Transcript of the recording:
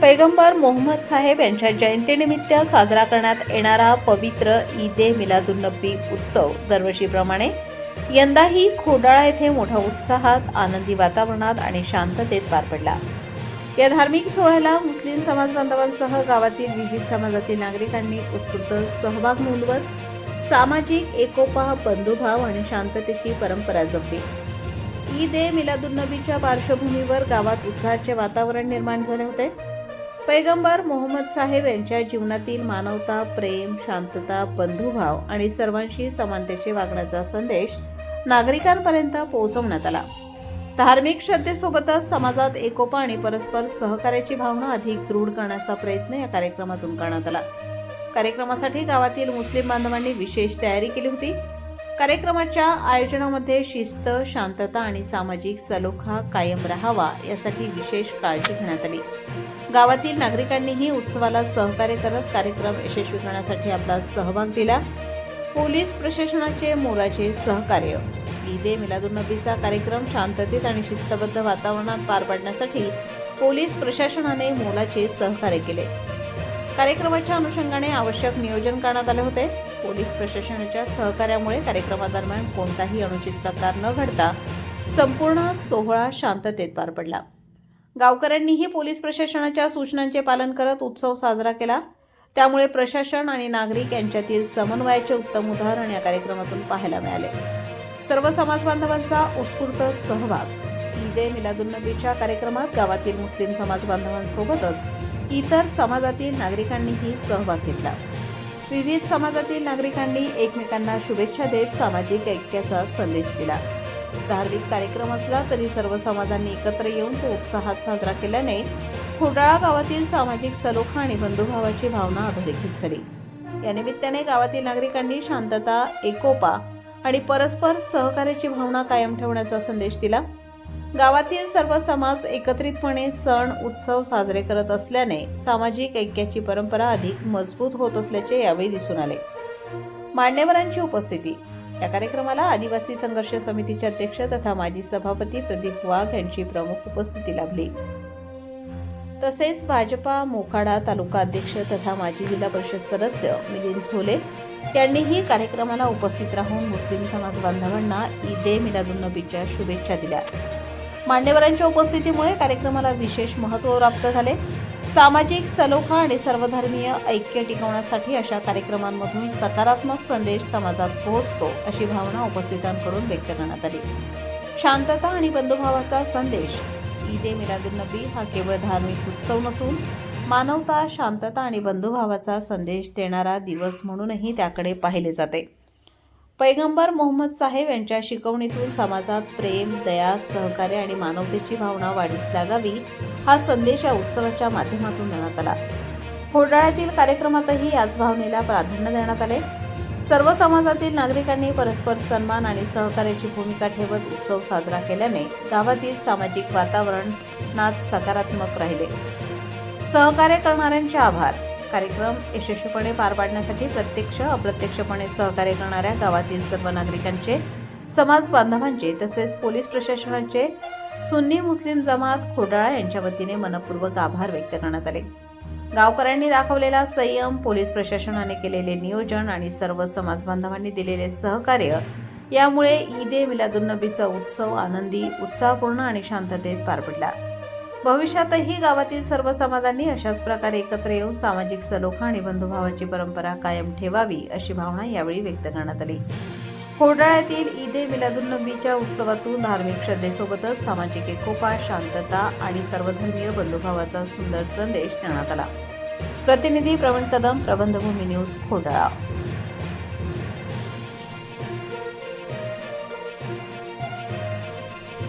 पैगंबर मोहम्मद साहेब यांच्या जयंतीनिमित्त साजरा करण्यात येणारा पवित्र ईद मिलादुन्नबी उत्सव दरवर्षीप्रमाणे यंदाही खोडाळा येथे मोठ्या उत्साहात, आनंदी वातावरणात आणि शांततेत पार पडला. या धार्मिक सोहळ्याला मुस्लिम समाज बांधवांसह गावातील विविध समाजातील नागरिकांनी उत्स्फूर्त सहभाग नोंदवत सामाजिक एकोपा, बंधुभाव आणि शांततेची परंपरा जपली. ईद मिलादुन्नबीच्या पार्श्वभूमीवर गावात उत्साहाचे वातावरण निर्माण झाले होते. पैगंबर मोहम्मद साहेब यांच्या जीवनातील मानवता, प्रेम, शांतता, बंधुभाव आणि सर्वांशी समानतेचे वागण्याचा संदेश नागरिकांपर्यंत पोहोचवण्यात आला. धार्मिक श्रद्धेसोबतच समाजात एकोपा आणि परस्पर सहकार्याची भावना अधिक दृढ करण्याचा प्रयत्न या कार्यक्रमातून करण्यात आला. कार्यक्रमासाठी गावातील मुस्लिम बांधवांनी विशेष तयारी केली होती. कार्यक्रमाच्या आयोजनामध्ये शिस्त, शांतता आणि सामाजिक सलोखा कायम राहावा यासाठी विशेष काळजी घेण्यात आली. गावातील नागरिकांनीही उत्सवाला सहकार्य करत कार्यक्रम यशस्वी करण्यासाठी आपला सहभाग दिला. पोलीस प्रशासनाचे मोलाचे सहकार्य. ईद मिलादुन्नबीचा कार्यक्रम शांततेत आणि शिस्तबद्ध वातावरणात पार पाडण्यासाठी पोलीस प्रशासनाने मोलाचे सहकार्य केले. कार्यक्रमाच्या अनुषंगाने आवश्यक नियोजन करण्यात आले होते. पोलीस प्रशासनाच्या सहकार्यामुळे कार्यक्रमादरम्यान कोणताही अनुचित प्रकार न घडता संपूर्ण सोहळा शांततेत पार पडला. गावकऱ्यांनीही पोलीस प्रशासनाच्या सूचनांचे पालन करत उत्सव साजरा केला. त्यामुळे प्रशासन आणि नागरिक यांच्यातील समन्वयाचे उत्तम उदाहरण या कार्यक्रमातून पाहायला मिळाले. सर्व समाज बांधवांचा उत्स्फूर्त सहभाग. ईद मिलादुन्नबीच्या कार्यक्रमात गावातील मुस्लिम समाज बांधवांसोबतच इतर समाजातील नागरिकांनीही सहभाग घेतला. विविध समाजातील नागरिकांनी एकमेकांना शुभेच्छा देत सामाजिक ऐक्याचा संदेश दिला. धार्मिक कार्यक्रम असला तरी सर्व समाजांनी एकत्र येऊन तो उत्साहात साजरा केल्याने खोडाळा गावातील सामाजिक सलोखा आणि बंधुभावाची भावना अधोरेखित झाली. या निमित्ताने गावातील नागरिकांनी शांतता, एकोपा आणि परस्पर सहकार्याची भावना कायम ठेवण्याचा संदेश दिला. गावातील सर्व समाज एकत्रितपणे सण उत्सव साजरे करत असल्याने सामाजिक ऐक्याची परंपरा अधिक मजबूत होत असल्याचे यावेळी दिसून आले. मान्यवरांची उपस्थिती. या कार्यक्रमाला आदिवासी संघर्ष समितीचे अध्यक्ष तथा माजी सभापती प्रदीप वाघ यांची प्रमुख उपस्थिती लाभली. तसेच भाजपा मोखाडा तालुका अध्यक्ष तथा माजी जिल्हा परिषद सदस्य मिलिंद झोले यांनीही कार्यक्रमाला उपस्थित राहून मुस्लिम समाज बांधवांना ईद मिलादुन्नबीच्या शुभेच्छा दिल्या. मान्यवरांच्या उपस्थितीमुळे कार्यक्रमाला विशेष महत्त्व प्राप्त झाले. सामाजिक सलोखा आणि सर्वधर्मीय ऐक्य टिकवण्यासाठी अशा कार्यक्रमांमधून सकारात्मक संदेश समाजात पोहोचतो अशी भावना उपस्थितांकडून व्यक्त करण्यात आली. शांतता आणि बंधुभावाचा संदेश. ईद मिलादुन्नबी हा केवळ धार्मिक उत्सव नसून मानवता, शांतता आणि बंधुभावाचा संदेश देणारा दिवस म्हणूनही त्याकडे पाहिले जाते. पैगंबर मोहम्मद साहेब यांच्या शिकवणीतून समाजात प्रेम, दया, सहकार्य आणि मानवतेची भावना वाढीस लागावी हा संदेश या उत्सवाच्या माध्यमातून देण्यात आला. खोडाळ्यातील कार्यक्रमातही याच भावनेला प्राधान्य देण्यात आले. सर्व समाजातील नागरिकांनी परस्पर सन्मान आणि सहकार्याची भूमिका ठेवत उत्सव साजरा केल्याने गावातील सामाजिक वातावरणात सकारात्मक राहिले. सहकार्य करणाऱ्यांचे आभार. कार्यक्रम यशस्वीपणे पार पाडण्यासाठी प्रत्यक्ष अप्रत्यक्षपणे सहकार्य करणाऱ्या गावातील सर्व नागरिकांचे, समाज बांधवांचे तसेच पोलीस प्रशासनाचे, सुन्नी मुस्लिम जमात खोडाळा यांच्या वतीने मनपूर्वक आभार व्यक्त करण्यात आले. गावकऱ्यांनी दाखवलेला संयम, पोलीस प्रशासनाने केलेले नियोजन आणि सर्व समाज बांधवांनी दिलेले सहकार्य यामुळे ईद मिलादुन्नबीचा उत्सव आनंदी, उत्साहपूर्ण आणि शांततेत पार पडला. भविष्यातही गावातील सर्व समाजांनी अशाच प्रकारे एकत्र येऊन सामाजिक सलोखा आणि बंधुभावाची परंपरा कायम ठेवावी अशी भावना यावेळी व्यक्त करण्यात आली. खोडाळ्यातील ईद मिलादुन्नबीच्या उत्सवातून धार्मिक श्रद्धेसोबतच सामाजिक एकोपा, शांतता आणि सर्वधर्मीय बंधुभावाचा सुंदर संदेश देण्यात आला. प्रतिनिधी प्रवीण कदम, प्रबंधभूमी न्यूज, खोडाळा.